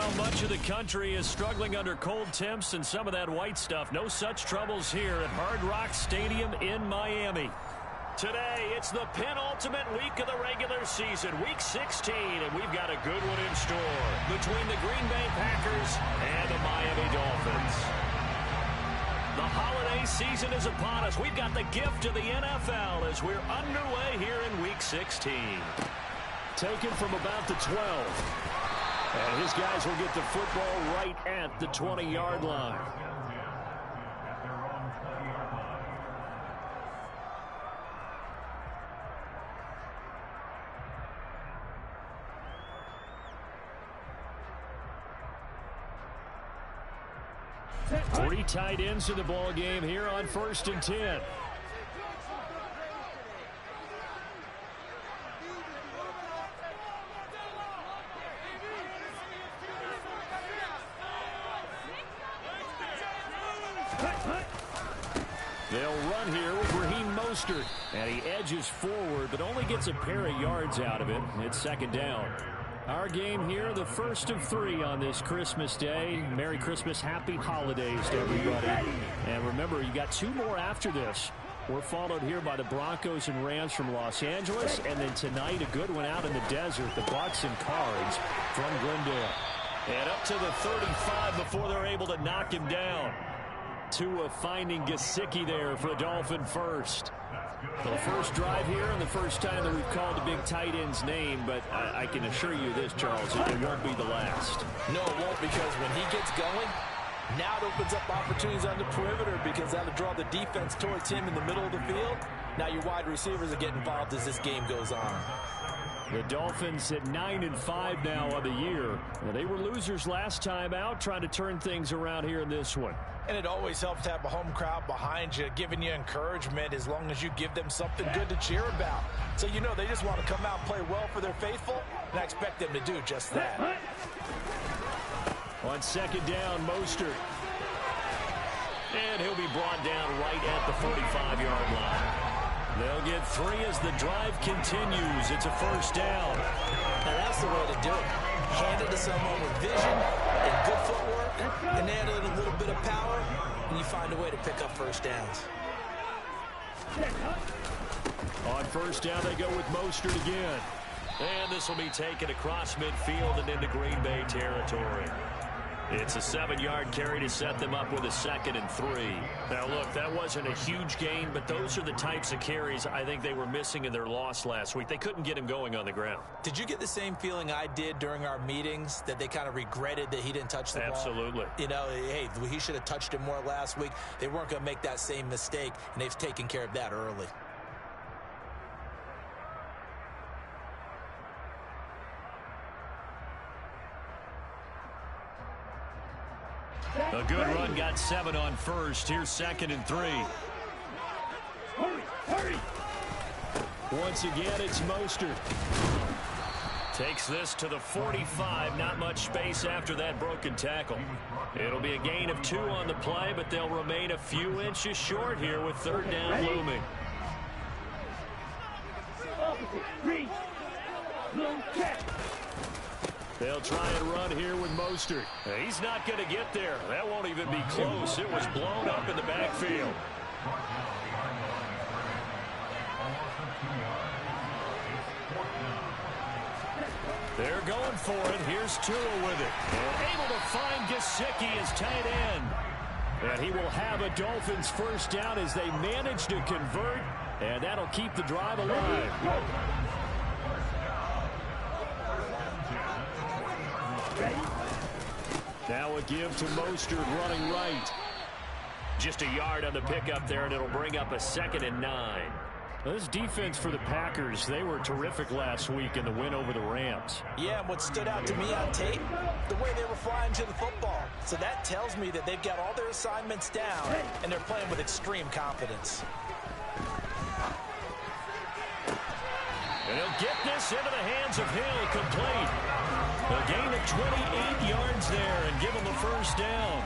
Well, much of the country is struggling under cold temps and some of that white stuff. No such troubles here at Hard Rock Stadium in Miami. Today, it's the penultimate week of the regular season, Week 16, and we've got a good one in store between the Green Bay Packers and the Miami Dolphins. The holiday season is upon us. We've got the gift of the NFL as we're underway here in Week 16. Taken from about the 12. And his guys will get the football right at the 20-yard line. Three tight ends in the ball game here on 1st and 10. They'll run here with Raheem Mostert, and he edges forward but only gets a pair of yards out of it. It's 2nd down. Our game here, the first of 3 on this Christmas Day. Merry Christmas, happy holidays to everybody. And remember, you got 2 more after this. We're followed here by the Broncos and Rams from Los Angeles. And then tonight, a good one out in the desert, the Bucs and Cards from Glendale. And up to the 35 before they're able to knock him down. Tua finding Gesicki there for a Dolphin first. Well, the first drive here and the first time that we've called the big tight end's name, but I can assure you this, Charles, it won't be the last. No, it won't, because when he gets going, now it opens up opportunities on the perimeter because that'll draw the defense towards him in the middle of the field. Now your wide receivers are getting involved as this game goes on. The Dolphins at 9-5 now on the year. Well, they were losers last time out, trying to turn things around here in this one. And it always helps to have a home crowd behind you, giving you encouragement as long as you give them something good to cheer about. So you know they just want to come out and play well for their faithful, and I expect them to do just that. On 2nd down, Mostert. And he'll be brought down right at the 45-yard line. They'll get 3 as the drive continues. It's a 1st down. Now that's the way to do it. Hand it to someone with vision and good footwork, and add a little bit of power, and you find a way to pick up 1st downs. On 1st down, they go with Mostert again. And this will be taken across midfield and into Green Bay territory. It's a 7-yard carry to set them up with a 2nd and 3. Now, look, that wasn't a huge gain, but those are the types of carries I think they were missing in their loss last week. They couldn't get him going on the ground. Did you get the same feeling I did during our meetings, that they kind of regretted that he didn't touch the ball? Absolutely. You know, hey, he should have touched him more last week. They weren't going to make that same mistake, and they've taken care of that early. A good run, got 7 on 1st. Here's 2nd and 3. Hurry! Once again, it's Mostert. Takes this to the 45. Not much space after that broken tackle. It'll be a gain of 2 on the play, but they'll remain a few inches short here with 3rd down looming. They'll try and run here with Mostert. He's not going to get there. That won't even be close. It was blown up in the backfield. They're going for it. Here's Tua with it. And able to find Gesicki as tight end. And he will have a Dolphins 1st down as they manage to convert. And that'll keep the drive alive. Now a give to Mostert running right. Just a yard on the pickup there, and it'll bring up a 2nd and 9. This defense for the Packers, they were terrific last week in the win over the Rams. Yeah, and what stood out to me on tape, the way they were flying to the football. So that tells me that they've got all their assignments down, and they're playing with extreme confidence. And he'll get this into the hands of Hill, complete. A gain of 28 yards there and give him a 1st down.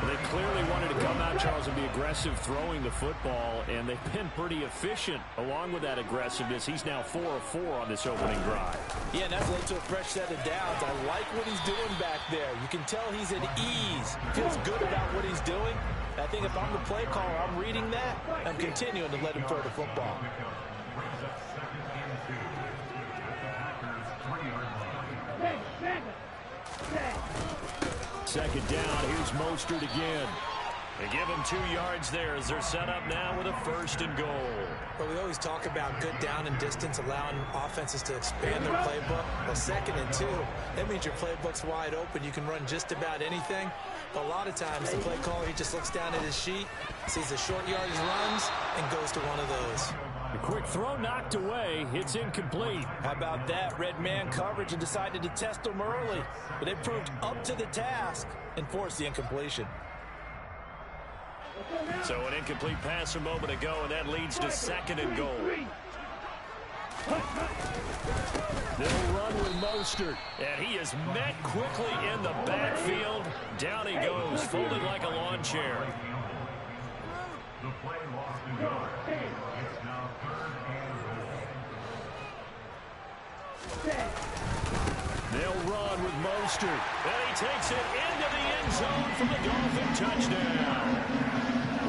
They clearly wanted to come out, Charles, and be aggressive throwing the football, and they've been pretty efficient along with that aggressiveness. He's now 4 of 4 on this opening drive. Yeah, and that's led to a fresh set of downs. I like what he's doing back there. You can tell he's at ease. Feels good about what he's doing. I think if I'm the play caller, I'm reading that. I'm continuing to let him throw the football. Second down, here's Mostert again. They give him 2 yards there as they're set up now with a 1st and goal. Well, we always talk about good down and distance, allowing offenses to expand their playbook. Well, 2nd and 2, that means your playbook's wide open. You can run just about anything. But a lot of times, the play caller, he just looks down at his sheet, sees the short yardage runs, and goes to one of those. The quick throw knocked away. It's incomplete. How about that? Red man coverage and decided to test them early. But they proved up to the task and forced the incompletion. So an incomplete pass a moment ago, and that leads to 2nd and goal. They'll run with Mostert, and he is met quickly in the backfield. Down he goes, folded like a lawn chair. They'll run with Mostert, and he takes it into the end zone for the Dolphin touchdown.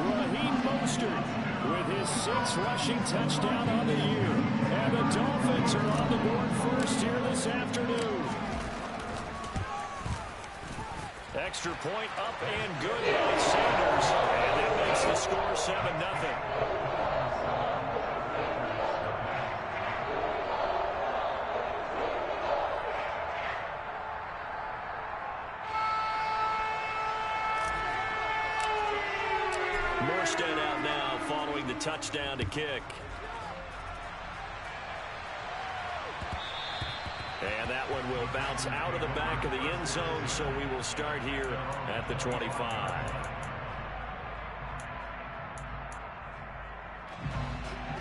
Raheem Mostert with his 6th rushing touchdown on the year. And the Dolphins are on the board first here this afternoon. Extra point up and good by Sanders. And that makes the score 7-0. Morstead out now following the touchdown to kick. And that one will bounce out of the back of the end zone, so we will start here at the 25.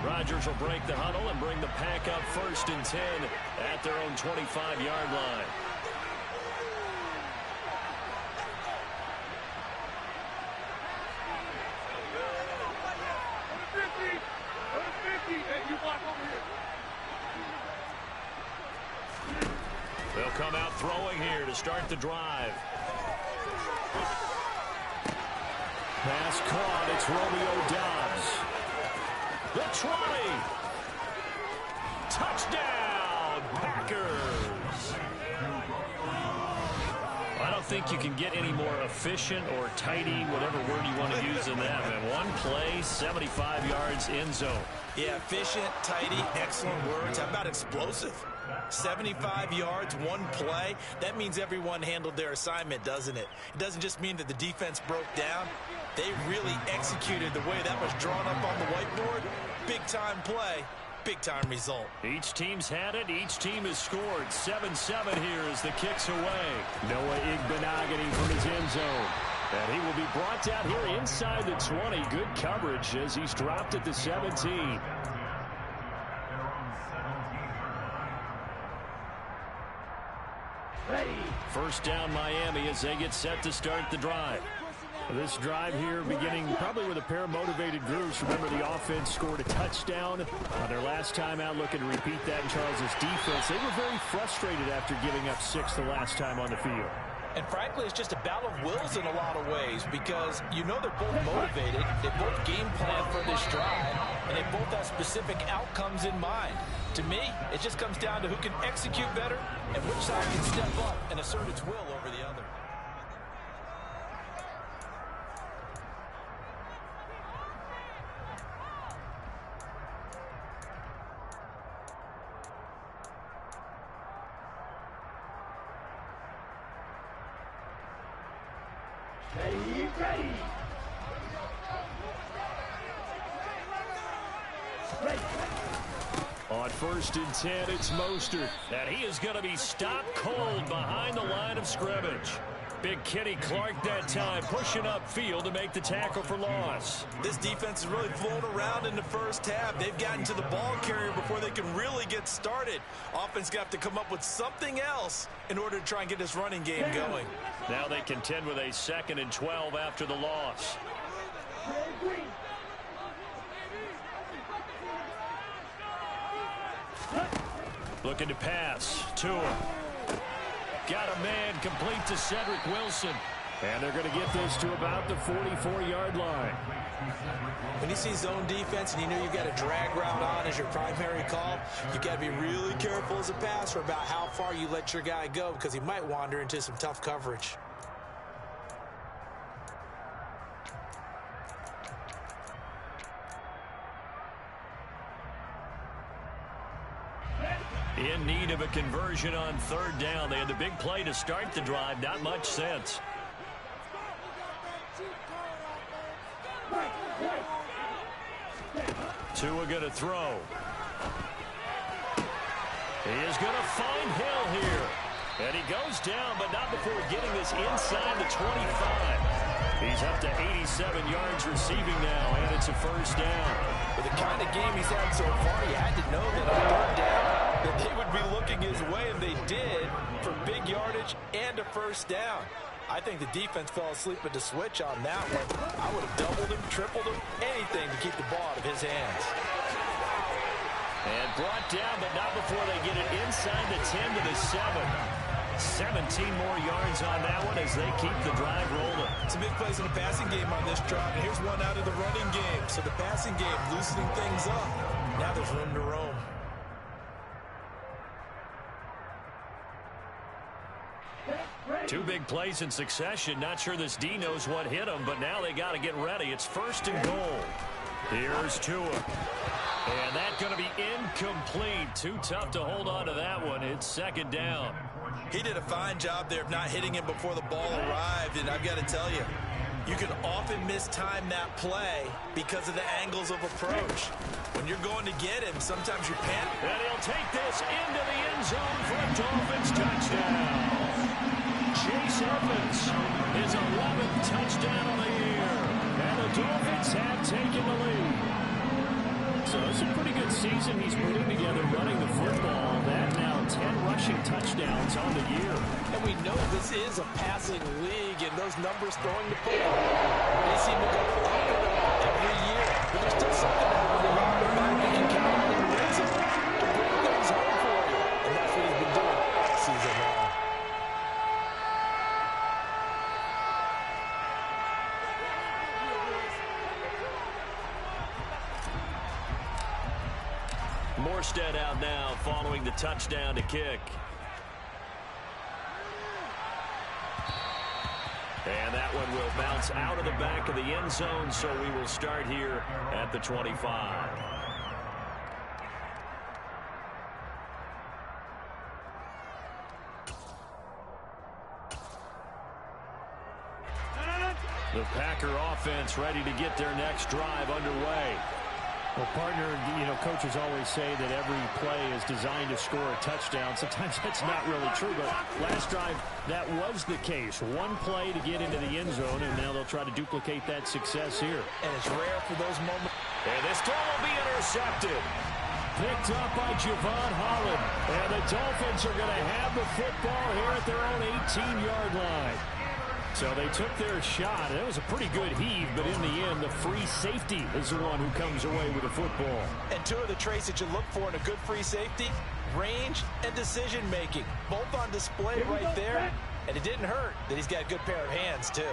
Rodgers will break the huddle and bring the pack up 1st and 10 at their own 25-yard line. They'll come out throwing here to start the drive. Pass caught. It's Romeo Doubs. The try. Touchdown, Packers. I don't think you can get any more efficient or tidy, whatever word you want to use in that. And one play, 75 yards, end zone. Yeah, efficient, tidy, excellent words. How about explosive? 75 yards, one play. That means everyone handled their assignment, doesn't it? It doesn't just mean that the defense broke down. They really executed the way that was drawn up on the whiteboard. Big-time play, big-time result. Each team's had it. Each team has scored. 7-7 here as the kick's away. Noah Igbenogany from his end zone. And he will be brought down here inside the 20. Good coverage as he's dropped at the 17. First down Miami as they get set to start the drive. This drive here beginning probably with a pair of motivated groups. Remember, the offense scored a touchdown on their last time out, looking to repeat that in Charles' defense. They were very frustrated after giving up 6 the last time on the field. And frankly, it's just a battle of wills in a lot of ways because you know they're both motivated, they both game plan for this drive, and they both have specific outcomes in mind. To me, it just comes down to who can execute better and which side can step up and assert its will over the other. Ready. On 1st and 10, it's Mostert. And he is going to be stopped cold behind the line of scrimmage. Big Kenny Clark that time, pushing upfield to make the tackle for loss. This defense is really flown around in the first half. They've gotten to the ball carrier before they can really get started. Offense got to come up with something else in order to try and get this running game going. Now they contend with a 2nd and 12 after the loss. Looking to pass. Tua. Got a man, complete to Cedric Wilson. And they're going to get this to about the 44-yard line. When you see zone defense and you know you've got a drag route on as your primary call, you've got to be really careful as a passer about how far you let your guy go because he might wander into some tough coverage. In need of a conversion on 3rd down. They had the big play to start the drive. Not much sense. Tua going to throw. He is going to find Hill here. And he goes down, but not before getting this inside the 25. He's up to 87 yards receiving now, and it's a 1st down. With the kind of game he's had so far, you had to know that on 3rd down, that they would be looking his way, and they did, for big yardage and a 1st down. I think the defense fell asleep at the switch on that one. I would have doubled him, tripled him, anything to keep the ball out of his hands. And brought down, but not before they get it inside the 10 to the 7. 17 more yards on that one as they keep the drive rolling. Some big plays in the passing game on this drive, and here's one out of the running game. So the passing game loosening things up. Now there's room to roam. Two big plays in succession. Not sure this D knows what hit him, but now they got to get ready. It's 1st and goal. Here's Tua. And that's going to be incomplete. Too tough to hold on to that one. It's 2nd down. He did a fine job there of not hitting him before the ball arrived, and I've got to tell you, you can often mistime that play because of the angles of approach. When you're going to get him, sometimes you panic. And he'll take this into the end zone for a Dolphins touchdown. Chase Edmonds, his 11th touchdown of the year. And the Dolphins have taken the lead. So it's a pretty good season he's putting together running the football. That now 10 rushing touchdowns on the year. And we know this is a passing league, and those numbers throwing the football, they seem to go up and up every year. But there's still something that when you're on the back, you can count on the red zone to bring things home for you. And that's what he's been doing all season long. Morstead out now following the touchdown to kick. And that one will bounce out of the back of the end zone, so we will start here at the 25. The Packer offense ready to get their next drive underway. Well, partner, you know, coaches always say that every play is designed to score a touchdown. Sometimes that's not really true, but last drive, that was the case. One play to get into the end zone, and now they'll try to duplicate that success here. And it's rare for those moments. And this throw will be intercepted. Picked up by Javon Holland. And the Dolphins are going to have the football here at their own 18-yard line. So they took their shot. It was a pretty good heave, but in the end, the free safety is the one who comes away with the football. And two of the traits that you look for in a good free safety, range and decision-making. Both on display right there. And it didn't hurt that he's got a good pair of hands, too.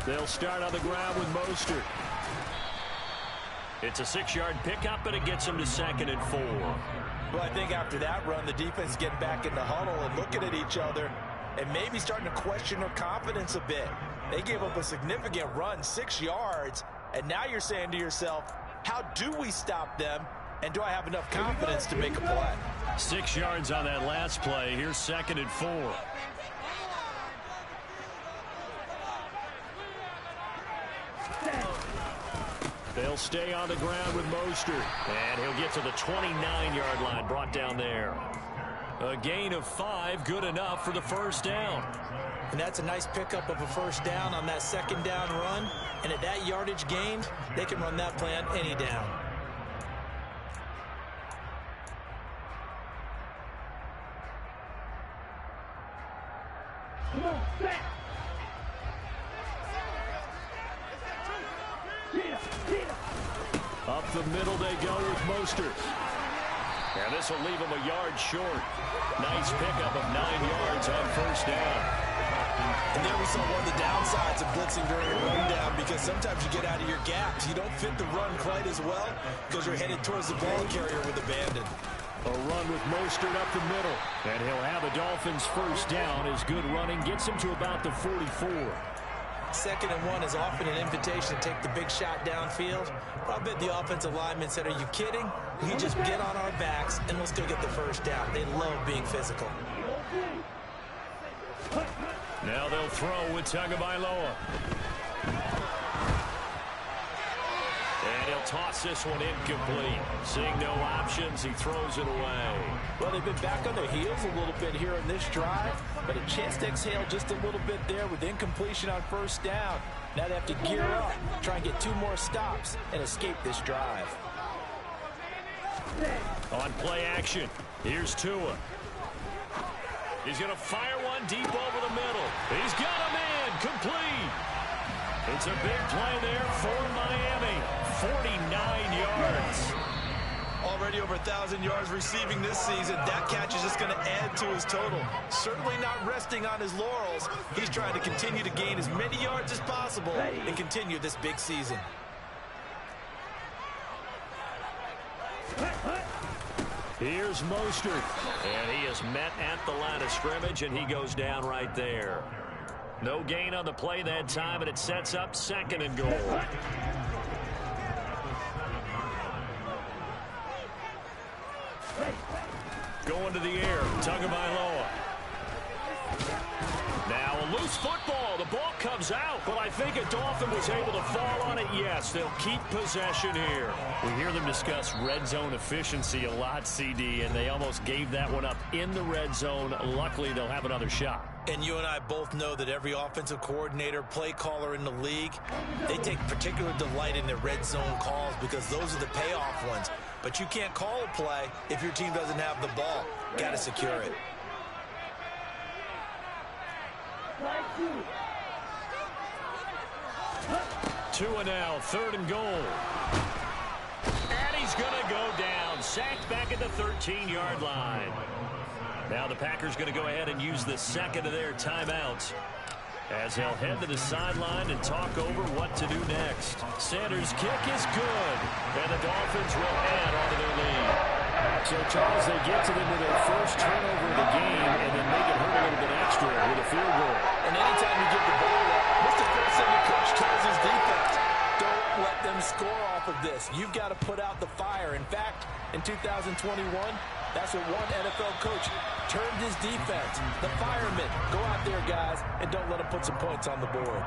They'll start on the ground with Mostert. It's a 6-yard pickup, and it gets them to 2nd and 4. Well, I think after that run, the defense is getting back in the huddle and looking at each other and maybe starting to question their confidence a bit. They gave up a significant run, 6 yards, and now you're saying to yourself, how do we stop them, and do I have enough confidence to make a play? 6 yards on that last play. Here's 2nd and 4. They'll stay on the ground with Mostert. And he'll get to the 29-yard line, brought down there. A gain of 5, good enough for the first down. And that's a nice pickup of a first down on that second down run. And at that yardage gained, they can run that play on any down. Come on, back. Up the middle they go with Mostert. And this will leave him a yard short. Nice pickup of 9 yards on first down. And there we saw one of the downsides of blitzing during a rundown, because sometimes you get out of your gaps. You don't fit the run quite as well because you're headed towards the ball carrier with abandon. A run with Mostert up the middle. And he'll have the Dolphins first down. His good running gets him to about the 44. 2nd and 1 is often an invitation to take the big shot downfield. I bet the offensive lineman said, "Are you kidding? We just get on our backs and let's go get the first down." They love being physical. Now they'll throw with Tagovailoa. And he'll toss this one incomplete. Seeing no options, he throws it away. Well, they've been back on their heels a little bit here in this drive, but a chance to exhale just a little bit there with incompletion on first down. Now they have to gear up, try and get 2 more stops, and escape this drive. On play action, here's Tua. He's going to fire one deep over the middle. He's got a man, complete. It's a big play there for Miami. 49 yards. Already over 1,000 yards receiving this season. That catch is just going to add to his total. Certainly not resting on his laurels. He's trying to continue to gain as many yards as possible and continue this big season. Here's Mostert. And he is met at the line of scrimmage, and he goes down right there. No gain on the play that time, and it sets up 2nd and goal. Going to the air, Tagovailoa. Now a loose football. The ball comes out, but I think a Dolphin was able to fall on it. Yes, they'll keep possession here. We hear them discuss red zone efficiency a lot, CD, and they almost gave that one up in the red zone. Luckily, they'll have another shot. And you and I both know that every offensive coordinator, play caller in the league, they take particular delight in their red zone calls because those are the payoff ones. But you can't call a play if your team doesn't have the ball. Got to secure it. Tua now, 3rd and goal. And he's going to go down. Sacked back at the 13-yard line. Now the Packers going to go ahead and use the 2nd of their timeouts, as they'll head to the sideline and talk over what to do next. Sanders' kick is good, and the Dolphins will add on to their lead. So, Charles, they get to them with their first turnover of the game and then make it hurt a little bit extra with a field goal. And anytime you get the ball up, what's the first thing the coach tells his defense? Don't let them score off of this. You've got to put out the fire. In fact, in 2021, that's what one NFL coach termed his defense. The firemen. Go out there, guys, and don't let them put some points on the board.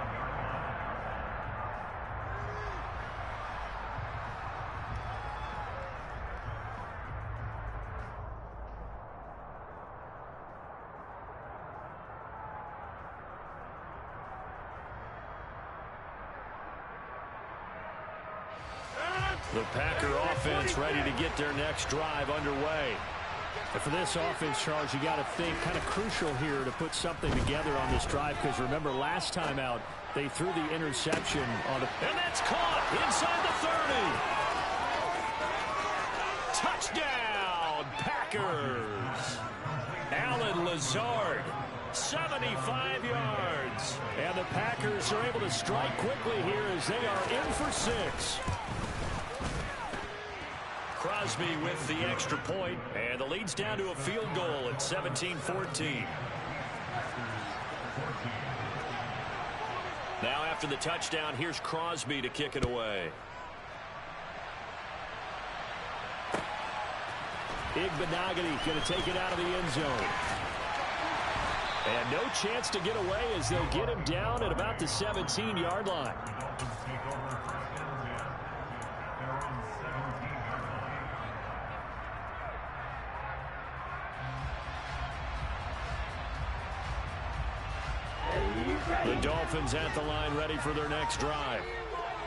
The Packer offense ready to get their next drive underway. And for this offense, Charles, you got to think kind of crucial here to put something together on this drive, because remember last time out they threw the interception on and that's caught inside the 30. Touchdown, Packers. Allen Lazard, 75 yards. And the Packers are able to strike quickly here as they are in for 6. Crosby with the extra point, and the lead's down to a field goal at 17-14. Now after the touchdown, here's Crosby to kick it away. Igbenogany going to take it out of the end zone. And no chance to get away as they'll get him down at about the 17-yard line. The Dolphins at the line ready for their next drive.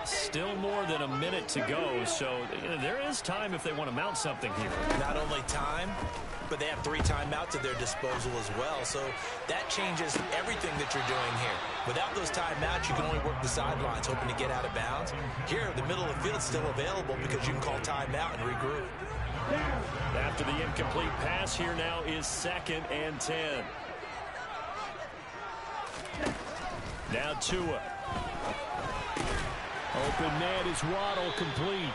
Still more than a minute to go, so there is time if they want to mount something here. Not only time, but they have 3 timeouts at their disposal as well, so that changes everything that you're doing here. Without those timeouts, you can only work the sidelines, hoping to get out of bounds. Here, the middle of the field is still available because you can call timeout and regroup. After the incomplete pass, here now is 2nd and 10. Now Tua. Open man is Waddle, complete.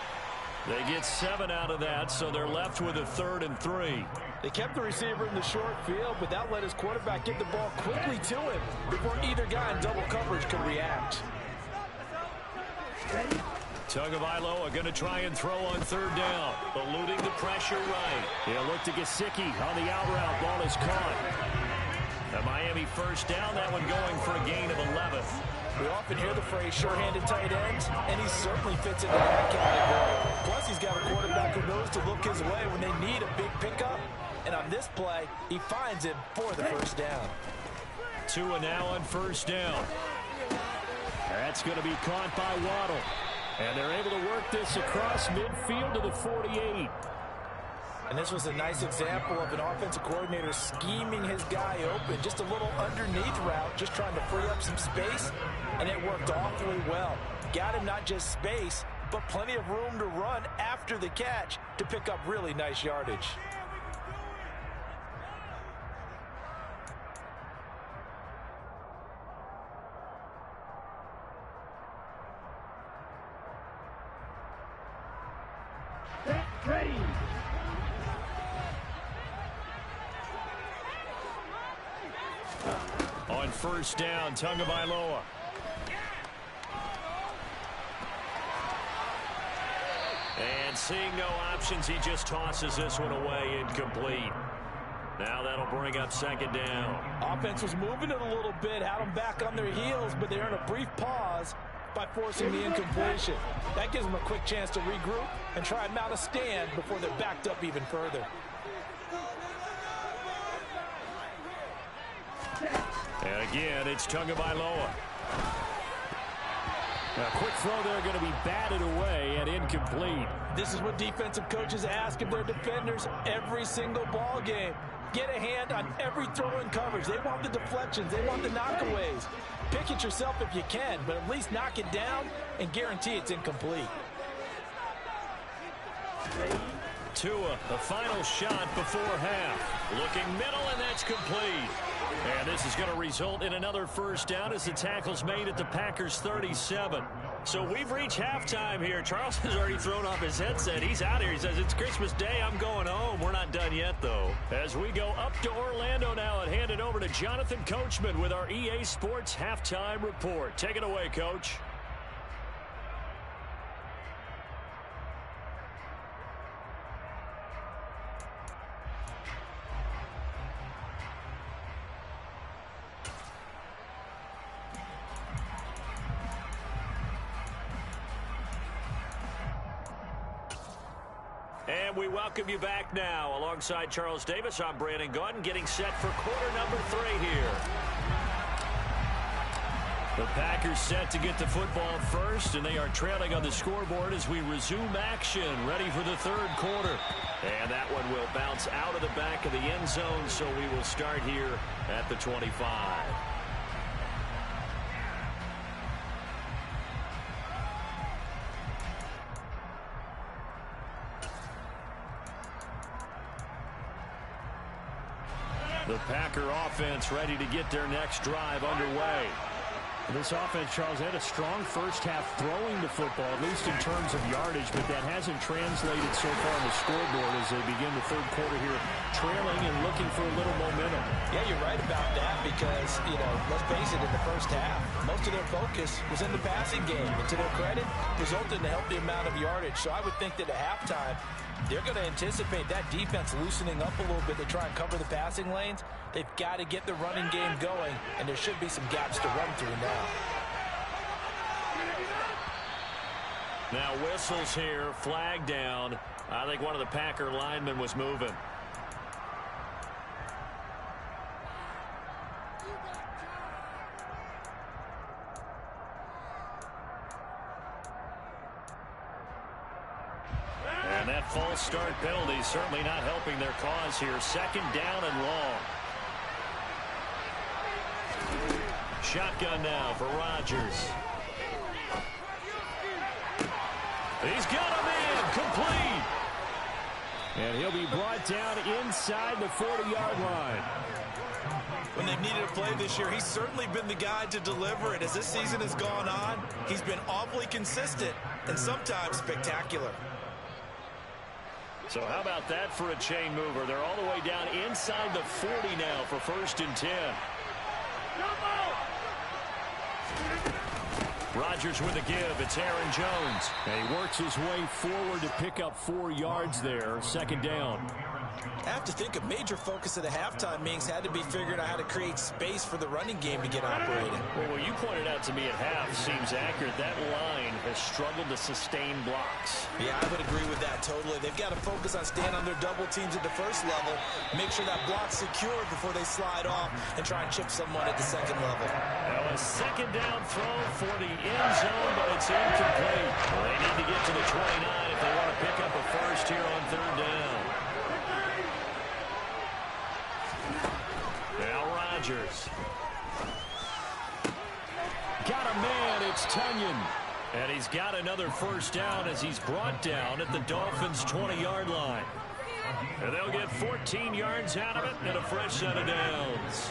They get 7 out of that, so they're left with a 3rd and 3. They kept the receiver in the short field, but that let his quarterback get the ball quickly to him before either guy in double coverage could react. Tagovailoa going to try and throw on 3rd down, eluding the pressure right. He'll look to Gesicki on the out route. Ball is caught. The Miami 1st down, that one going for a gain of 11. We often hear the phrase sure-handed tight ends, and he certainly fits into that category. Plus, he's got a quarterback who knows to look his way when they need a big pickup. And on this play, he finds him for the 1st down. Tua now on 1st down. That's going to be caught by Waddle. And they're able to work this across midfield to the 48. And this was a nice example of an offensive coordinator scheming his guy open. Just a little underneath route, just trying to free up some space. And it worked awfully well. Got him not just space, but plenty of room to run after the catch to pick up really nice yardage. Ready. On 1st down, Tagovailoa. And seeing no options, he just tosses this one away, incomplete. Now that'll bring up 2nd down. Offense was moving it a little bit, had them back on their heels, but they're in a brief pause by forcing the incompletion. That gives them a quick chance to regroup and try and mount a stand before they're backed up even further. And again, it's Tagovailoa. A quick throw there going to be batted away and incomplete. This is what defensive coaches ask of their defenders every single ball game. Get a hand on every throw in coverage. They want the deflections. They want the knockaways. Pick it yourself if you can, but at least knock it down and guarantee it's incomplete. Tua, the final shot before half. Looking middle, and that's complete. And this is going to result in another 1st down as the tackle's made at the Packers 37. So we've reached halftime here. Charles has already thrown off his headset. He's out here. He says, it's Christmas Day. I'm going home. We're not done yet, though. As we go up to Orlando now and hand it over to Jonathan Coachman with our EA Sports Halftime Report. Take it away, Coach. And we welcome you back now. Alongside Charles Davis, I'm Brandon Gaudin, getting set for quarter number 3 here. The Packers set to get the football first, and they are trailing on the scoreboard as we resume action, ready for the 3rd quarter. And that one will bounce out of the back of the end zone, so we will start here at the 25. The Packer offense ready to get their next drive underway. This offense, Charles, had a strong 1st half throwing the football, at least in terms of yardage, but that hasn't translated so far on the scoreboard as they begin the 3rd quarter here, trailing and looking for a little momentum. Yeah, you're right about that because, let's face it, in the 1st half, most of their focus was in the passing game. And to their credit, resulted in a healthy amount of yardage. So I would think that at halftime, they're going to anticipate that defense loosening up a little bit to try and cover the passing lanes. They've got to get the running game going, and there should be some gaps to run through now. Now whistles here, flag down. I think one of the Packer linemen was moving. And that false start penalty certainly not helping their cause here. Second down and long. Shotgun now for Rodgers. He's got a man complete. And he'll be brought down inside the 40-yard line. When they've needed a play this year, he's certainly been the guy to deliver it. As this season has gone on, he's been awfully consistent and sometimes spectacular. So how about that for a chain mover? They're all the way down inside the 40 now for 1st and 10. Rodgers with a give. It's Aaron Jones. And he works his way forward to pick up 4 yards there. 2nd down. I have to think a major focus of the halftime meetings had to be figuring out how to create space for the running game to get operating. Well, what you pointed out to me at half seems accurate. That line has struggled to sustain blocks. Yeah, I would agree with that totally. They've got to focus on staying on their double teams at the first level, make sure that block's secured before they slide off and try and chip someone at the second level. Now a 2nd down throw for the end zone, but it's incomplete. Well, they need to get to the 29 if they want to pick up a first here on 3rd down. Now Rodgers. Got a man, it's Tunyon. And he's got another first down as he's brought down at the Dolphins' 20-yard line. And they'll get 14 yards out of it and a fresh set of downs.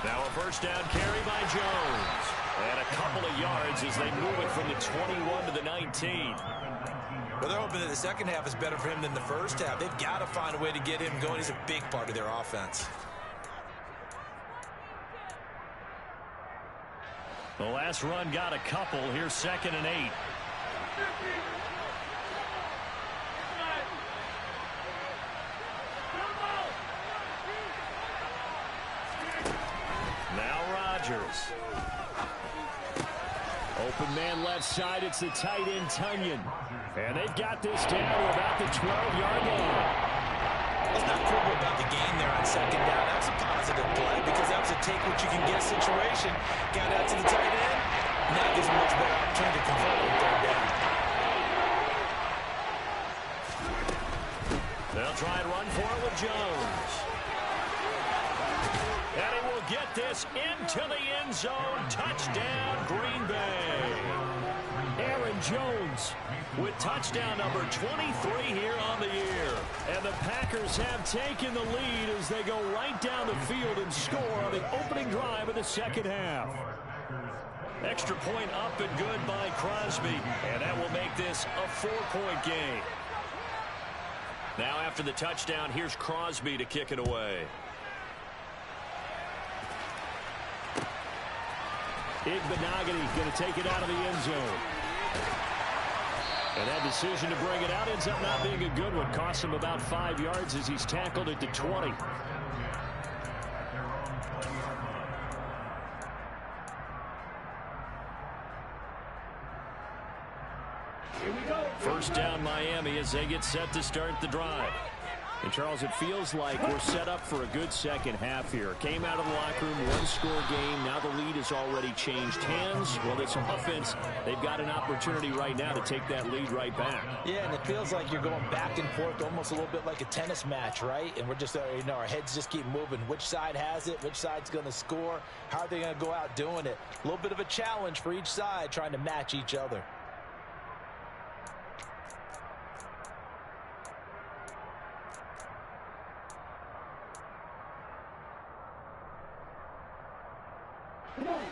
Now a first down carry by Jones. And a couple of yards as they move it from the 21 to the 19. Well, they're hoping that the second half is better for him than the first half. They've got to find a way to get him going. He's a big part of their offense. The last run got a couple. Here's 2nd and 8. Now Rodgers. Open man left side. It's the tight end Tunyon. And they've got this down to about the 12-yard line. Let's not quibble about the gain there on 2nd down. That's a positive play because that was a take-what-you-can-get situation. Got out to the tight end. Now gives him a much better opportunity to convert on 3rd down. They'll try and run for it with Jones. And he will get this into the end zone. Touchdown, Green Bay. Aaron Jones with touchdown number 23 here on the year. And the Packers have taken the lead as they go right down the field and score on the opening drive of the second half. Extra point up and good by Crosby. And that will make this a 4-point game. Now after the touchdown, here's Crosby to kick it away. Igbenogany going to take it out of the end zone. And that decision to bring it out ends up not being a good one. Costs him about 5 yards as he's tackled at the 20. First down Miami as they get set to start the drive. And, Charles, it feels like we're set up for a good second half here. Came out of the locker room, one-score game. Now the lead has already changed hands. Well, this offense, they've got an opportunity right now to take that lead right back. Yeah, and it feels like you're going back and forth almost a little bit like a tennis match, right? And we're just, our heads just keep moving. Which side has it? Which side's going to score? How are they going to go out doing it? A little bit of a challenge for each side trying to match each other.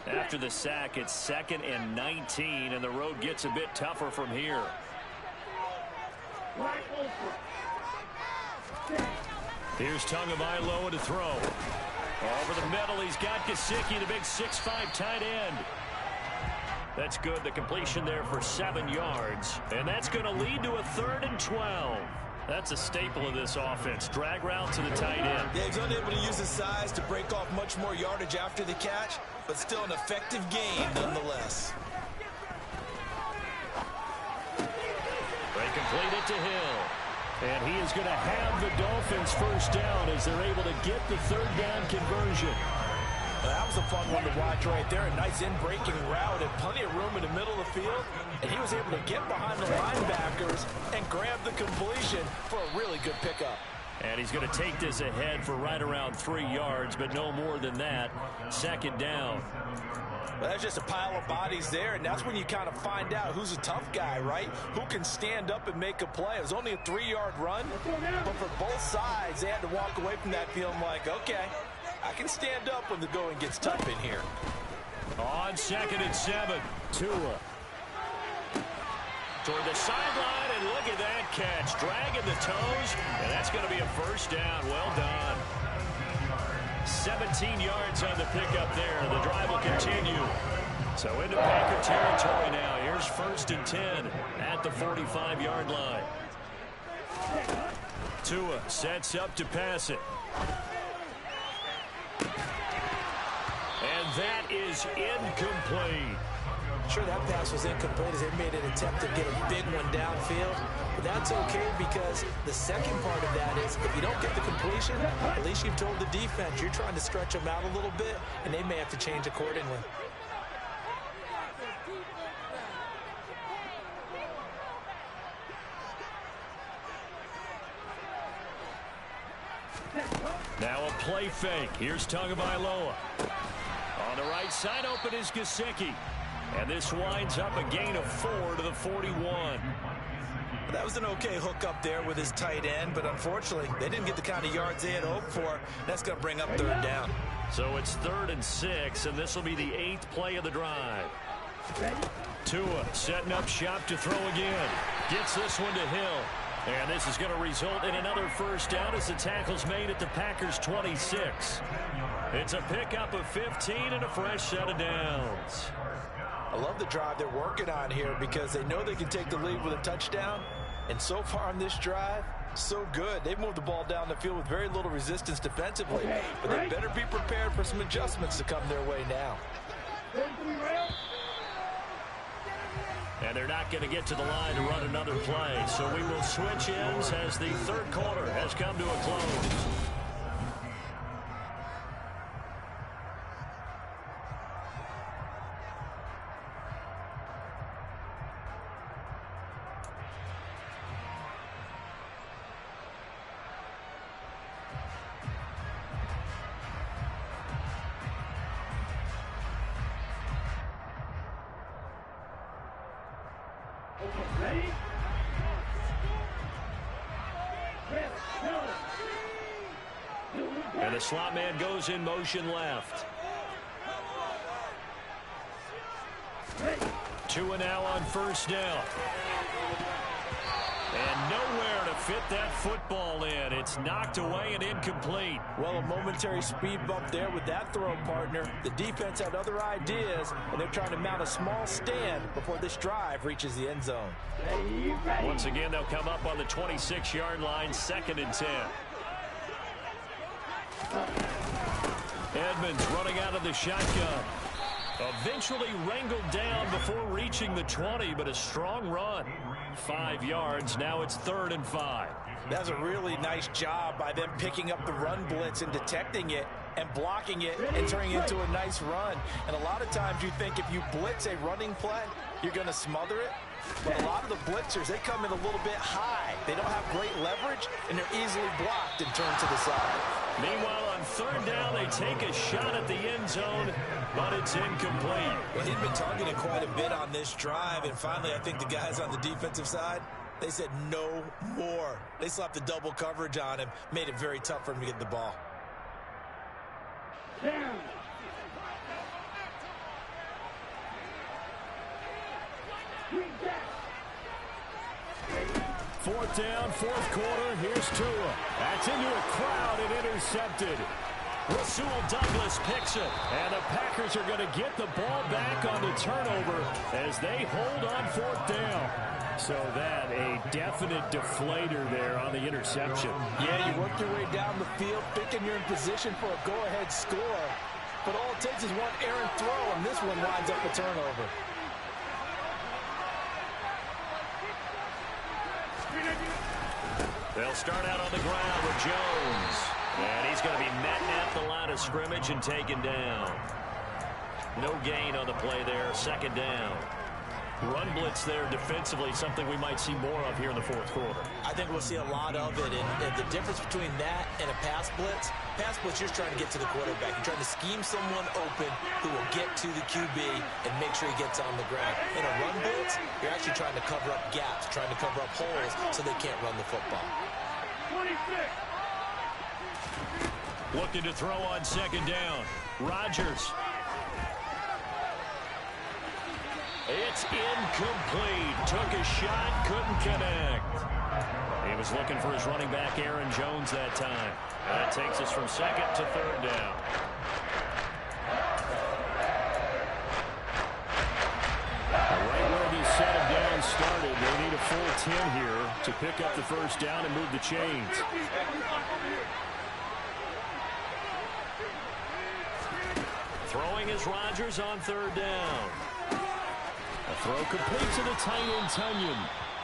After the sack, it's 2nd and 19, and the road gets a bit tougher from here. Here's Tagovailoa to throw. Over the middle, he's got Gesicki, the big 6'5" tight end. That's good. The completion there for 7 yards, and that's going to lead to a 3rd and 12. That's a staple of this offense. Drag route to the tight end. Yeah, he's unable to use his size to break off much more yardage after the catch, but still an effective gain nonetheless. They complete it to Hill. And he is going to have the Dolphins first down as they're able to get the third down conversion. Well, that was a fun one to watch right there. A nice in-breaking route and plenty of room in the middle of the field. And he was able to get behind the linebackers and grab the completion for a really good pickup. And he's going to take this ahead for right around 3 yards, but no more than that. Second down. Well, that's just a pile of bodies there, and that's when you kind of find out who's a tough guy, right? Who can stand up and make a play. It was only a 3-yard run, but for both sides, they had to walk away from that feeling like, okay, I can stand up when the going gets tough in here. On 2nd and 7, Tua. Toward the sideline, and look at that catch. Dragging the toes, and that's going to be a first down. Well done. 17 yards on the pickup there. The drive will continue. So into Packer territory now. Here's 1st and 10 at the 45-yard line. Tua sets up to pass it. And that is incomplete. Sure, that pass was incomplete as they made an attempt to get a big one downfield. But that's okay because the second part of that is if you don't get the completion, at least you've told the defense you're trying to stretch them out a little bit, and they may have to change accordingly. Now a play fake. Here's Tagovailoa. On the right side, open is Gesicki. And this winds up a gain of 4 to the 41. That was an okay hook up there with his tight end, but unfortunately, they didn't get the kind of yards they had hoped for. That's going to bring up 3rd down. So it's 3rd and 6, and this will be the 8th play of the drive. Tua setting up shop to throw again. Gets this one to Hill. And this is going to result in another first down as the tackle's made at the Packers' 26. It's a pickup of 15 and a fresh set of downs. I love the drive they're working on here because they know they can take the lead with a touchdown. And so far on this drive, so good. They've moved the ball down the field with very little resistance defensively. But they better be prepared for some adjustments to come their way now. And they're not going to get to the line to run another play. So we will switch ends as the 3rd quarter has come to a close. Ready? And the slot man goes in motion left. Tua now on 1st down. And nowhere to fit that football in. It's knocked away and incomplete. Well, a momentary speed bump there with that throw, partner. The defense had other ideas, and they're trying to mount a small stand before this drive reaches the end zone. Once again, they'll come up on the 26-yard line, 2nd and 10. Edmonds running out of the shotgun. Eventually wrangled down before reaching the 20, but a strong run. 5 yards. Now it's 3rd and 5. That's a really nice job by them picking up the run blitz and detecting it and blocking it and turning it into a nice run. And a lot of times you think if you blitz a running play, you're going to smother it. But a lot of the blitzers, they come in a little bit high. They don't have great leverage, and they're easily blocked and turned to the side. Meanwhile, on 3rd down, they take a shot at the end zone, but it's incomplete. Well, he'd been targeted quite a bit on this drive, and finally I think the guys on the defensive side, they said no more. They slapped the double coverage on him, made it very tough for him to get the ball. Down. Fourth down, 4th quarter. Here's Tua. That's into a crowd and intercepted. Rasul Douglas picks it. And the Packers are going to get the ball back on the turnover as they hold on 4th down. So that a definite deflator there on the interception. Yeah, you work your way down the field thinking you're in position for a go-ahead score. But all it takes is one errant throw, and this one winds up a turnover. They'll start out on the ground with Jones. And he's going to be met at the line of scrimmage and taken down. No gain on the play there. Second down. Run blitz there defensively, something we might see more of here in the fourth quarter. I think we'll see a lot of it. And the difference between that and a pass blitz, you're trying to get to the quarterback. You're trying to scheme someone open who will get to the QB and make sure he gets on the ground. In a run blitz, you're actually trying to cover up gaps, trying to cover up holes so they can't run the football. 26. Looking to throw on second down. Rodgers. It's incomplete. Took a shot, couldn't connect. He was looking for his running back, Aaron Jones, that time. That takes us from second to third down. Right where the set him down started, they need a full 10 here to pick up the first down and move the chains. Throwing is Rodgers on third down. A throw complete to the tight end, Tunyon.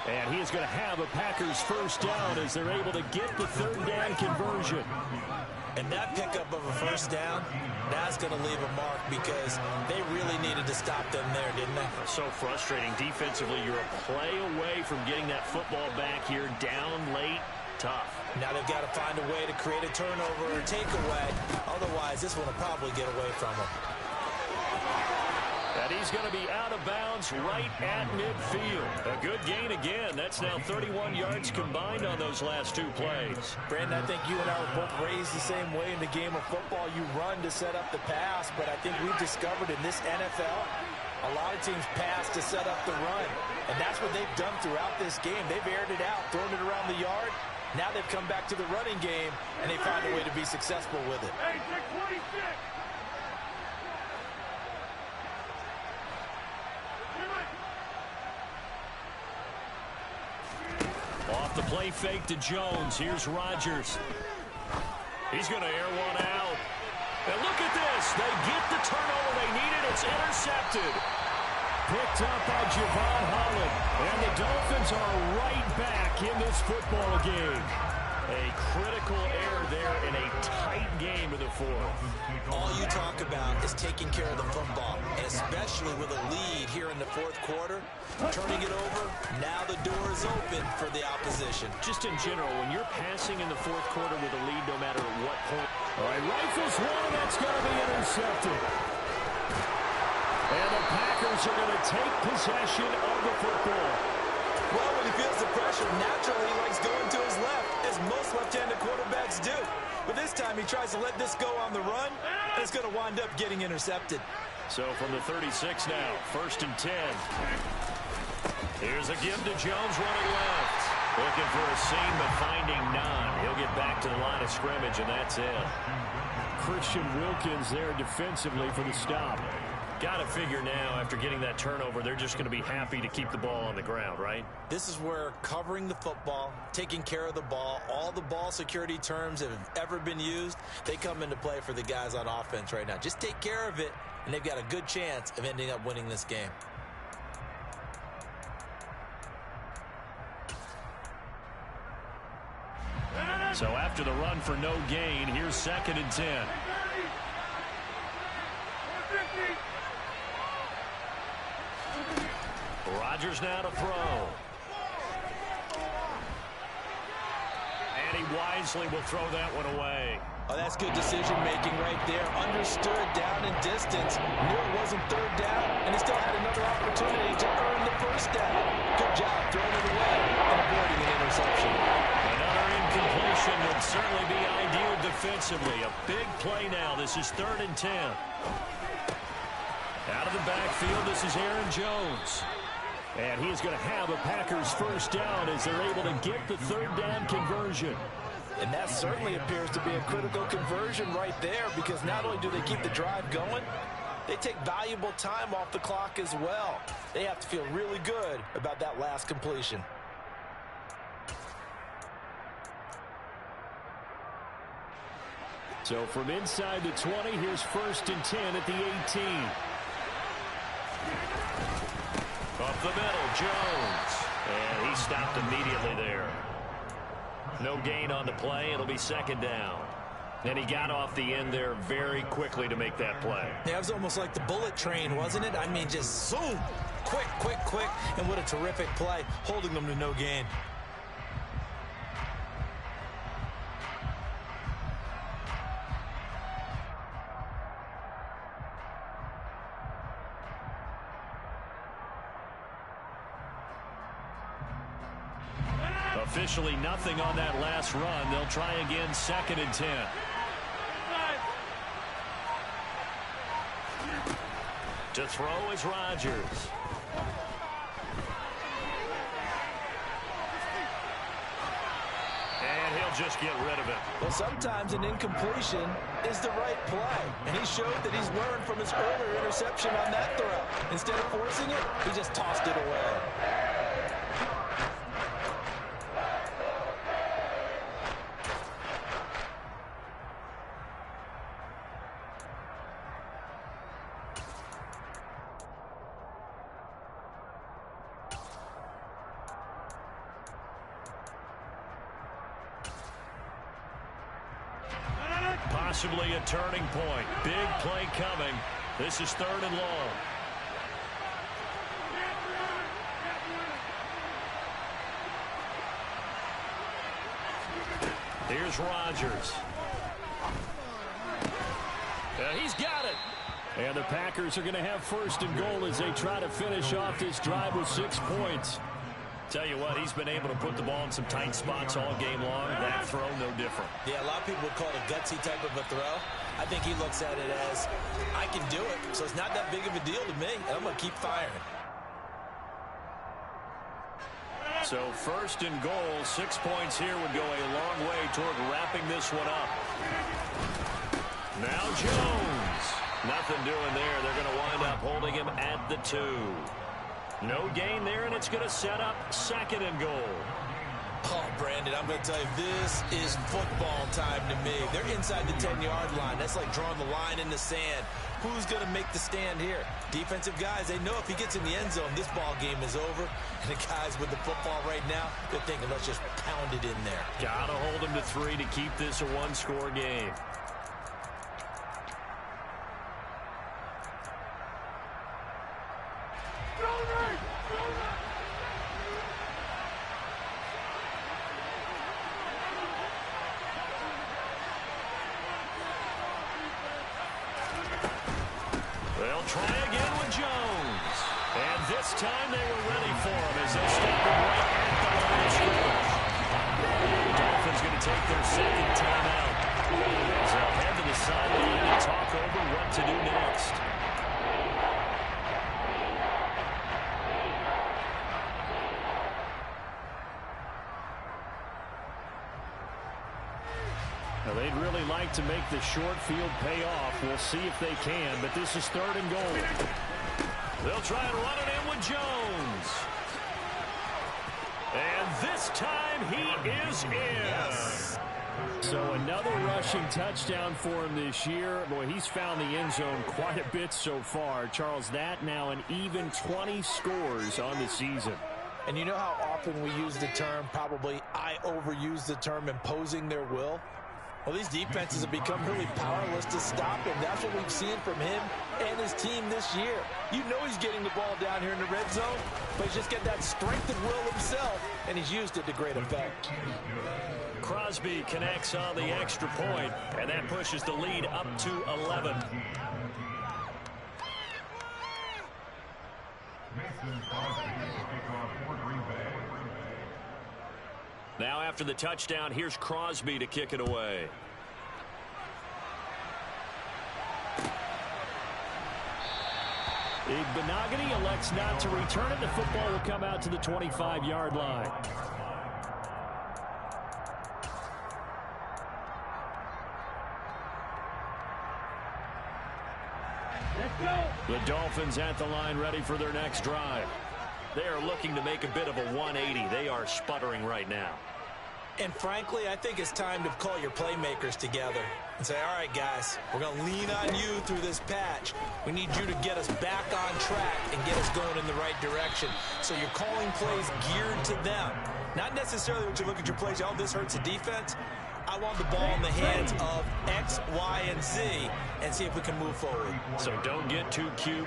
And he is going to have a Packers first down as they're able to get the third down conversion. And that pickup of a first down, that's going to leave a mark because they really needed to stop them there, didn't they? So frustrating. Defensively, you're a play away from getting that football back here down late. Tough. Now they've got to find a way to create a turnover or takeaway. Otherwise, this one will probably get away from them. And he's going to be out of bounds right at midfield. A good gain again. That's now 31 yards combined on those last two plays. Brandon, I think you and I were both raised the same way in the game of football. You run to set up the pass, but I think we've discovered in this NFL, a lot of teams pass to set up the run. And that's what they've done throughout this game. They've aired it out, thrown it around the yard. Now they've come back to the running game, and they found a way to be successful with it. Hey, 26. Off the play fake to Jones. Here's Rodgers. He's going to air one out. And look at this. They get the turnover they needed. It's intercepted. Picked up by Javon Holland. And the Dolphins are right back in this football game. A critical error there in a tight game of the fourth. All you talk about is taking care of the football, and especially with a lead here in the fourth quarter, turning it over, now the door is open for the opposition. Just in general, when you're passing in the fourth quarter with a lead, no matter at what point. All right, rifles one, that's going to be intercepted. And the Packers are going to take possession of the football. Well, when he feels the pressure, naturally he likes going to his left, as most left-handed quarterbacks do. But this time he tries to let this go on the run, and it's going to wind up getting intercepted. So from the 36 now, 1st and 10. Here's a give to Jones running left. Looking for a seam, but finding none. He'll get back to the line of scrimmage, and that's it. Christian Wilkins there defensively for the stop. Got to figure now, after getting that turnover, they're just going to be happy to keep the ball on the ground, right? This is where covering the football, taking care of the ball, all the ball security terms that have ever been used, they come into play for the guys on offense right now. Just take care of it, and they've got a good chance of ending up winning this game. So after the run for no gain, here's 2nd and 10. Rodgers now to throw. And he wisely will throw that one away. Oh, that's good decision-making right there. Understood down in distance. Knew it wasn't third down, and he still had another opportunity to earn the first down. Good job throwing it away and avoiding an interception. Another incompletion would certainly be ideal defensively. A big play now. This is 3rd and 10. Out of the backfield, this is Aaron Jones. And he is going to have a Packers first down as they're able to get the third down conversion. And that certainly appears to be a critical conversion right there, because not only do they keep the drive going, they take valuable time off the clock as well. They have to feel really good about that last completion. So from inside the 20, here's 1st and 10 at the 18. Up the middle, Jones. And he stopped immediately there. No gain on the play. It'll be second down. And he got off the end there very quickly to make that play. Yeah, it was almost like the bullet train, wasn't it? I mean, just zoom. Quick, quick, quick. And what a terrific play, holding them to no gain. Officially nothing on that last run. They'll try again, 2nd and 10. To throw is Rodgers. And he'll just get rid of it. Well, sometimes an incompletion is the right play. And he showed that he's learned from his earlier interception on that throw. Instead of forcing it, he just tossed it away. Possibly a turning point. Big play coming. This is 3rd and long. Here's Rodgers. He's got it. And the Packers are going to have 1st and goal as they try to finish off this drive with 6 points. Tell you what, he's been able to put the ball in some tight spots all game long. That throw, no different. Yeah, a lot of people would call it a gutsy type of a throw. I think he looks at it as, I can do it, so it's not that big of a deal to me, and I'm going to keep firing. So 1st and goal, 6 points here would go a long way toward wrapping this one up. Now Jones. Nothing doing there. They're going to wind up holding him at the 2. No gain there, and it's going to set up 2nd and goal. Oh, Brandon, I'm going to tell you, this is football time to me. They're inside the 10-yard line. That's like drawing the line in the sand. Who's going to make the stand here? Defensive guys, they know if he gets in the end zone, this ball game is over. And the guys with the football right now, they're thinking, let's just pound it in there. Got to hold him to 3 to keep this a one-score game. They'll try again with Jones. And this time they were ready for him as they stepped him right at the line of scrimmage. The Dolphins going to take their 2nd timeout as they'll head to the sideline and talk over what to do next. Now, they'd really like to make the short field pay off. We'll see if they can, but this is 3rd and goal. They'll try and run it in with Jones. And this time he is in. Yes. So another rushing touchdown for him this year. Boy, he's found the end zone quite a bit so far. Charles, that now an even 20 scores on the season. And you know how often we use the term, probably I overuse the term, imposing their will? Well, these defenses have become really powerless to stop him. That's what we've seen from him and his team this year. You know he's getting the ball down here in the red zone, but he's just got that strength of will himself, and he's used it to great effect. Crosby connects on the extra point, and that pushes the lead up to 11. Now after the touchdown, here's Crosby to kick it away. Benogany elects not to return it. The football will come out to the 25-yard line. The Dolphins at the line, ready for their next drive. They are looking to make a bit of a 180. They are sputtering right now. And frankly, I think it's time to call your playmakers together. and say, all right, guys, we're going to lean on you through this patch. We need you to get us back on track and get us going in the right direction. So you're calling plays geared to them. Not necessarily what you look at your plays, oh, this hurts the defense. I want the ball in the hands of X, Y, and Z and see if we can move forward. So don't get too cute.